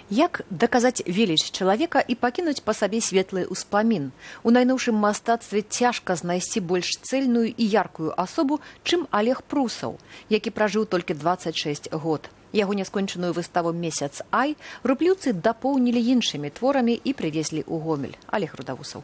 Як даказаць веліч чалавека і пакінуць па сабе светлы ўспамін? У найноўшым мастацтве цяжка знайсці больш цэльную і яркую асобу, чым Олег Прусаў, які пражыў толькі 26 год. Яго няскончаную выставу «Месяц Ай» рубліўцы дапоўнілі іншымі творамі і прывезлі ў Гомель. Олег Рудавусаў.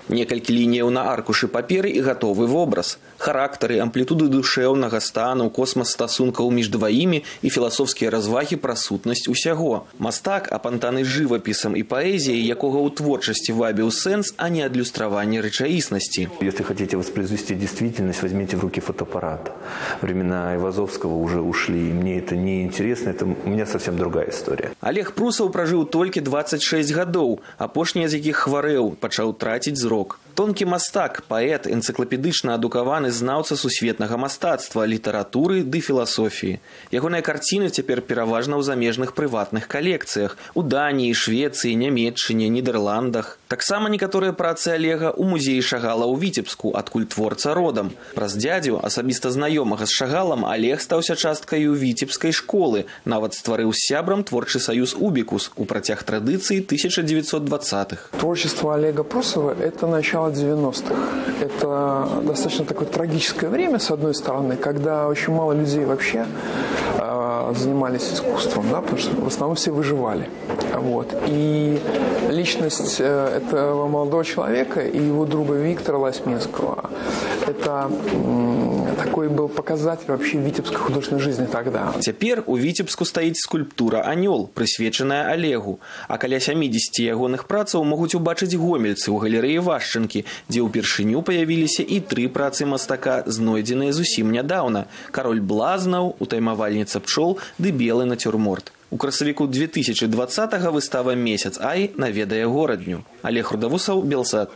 Некалькі лініяў на аркушы паперы і гатовы вобраз. Характары, амплітуды душэўнага стану, космас стасункаў між дваімі і філасофскія развагі пра сутнасць усяго. Мастак, апантаны жывапісам і паэзіяй, якога ў творчасці вабіў сэнс, а не адлюстраванне рэчаіснасці. Если хотите воспроизвести действительность, возьмите в руки фотоаппарат. Времена Айвазовского уже ушли, и мне это не интересно, это у меня совсем другая история. Олег Прусаў пражыў толькі 26 гадоў, апошнія з якіх хварэў, пачаў траціць зрок. Тонкі мастак, паэт, энцыклапедычна адукаваны знаўца сусветнага мастацтва, літаратуры ды філасофіі. Ягоныя карціны цяпер пераважна ў замежных прыватных калекцыях у Даніі, Швецыі, Нямецчыне, Нідерландах. Таксама некаторыя працы Олега ў музеі Шагала ў Віцебску, адкуль творца родам. Праз дзядзю, асабіста знаёмага з Шагалам, Олег стаўся часткаю віцебскай школы, нават стварыў з сябрам творчы саюз «Убікус» у працяг традыцыі 1920-х. Творчество Олега Прусова – это начало 90-х. Это достаточно такое трагическое время, с одной стороны, когда очень мало людей вообще занимались искусством, да, потому что в основном все выживали. Вот. И личность этого молодого человека и его друга Виктора Лосьминского – это такой был показатель вообще витебской художественной жизни тогда. Цяпер у Віцебску стаіць скульптура «Анёл», прысвечаная Олегу. А каля 70 ягоных працаў могуць убачыць гомельцы ў галерэі Вашчынкі, дзе ўпершыню паявіліся і 3 працы мастака, знойдзеныя зусім нядаўна: «Кароль блазнаў», «Утаймавальніца пчол» ды «Белы нацюрморт». У красавіку 2020-го выстава «Месяц Ай» наведае горадню. Олег Рудавусаў, Белсат.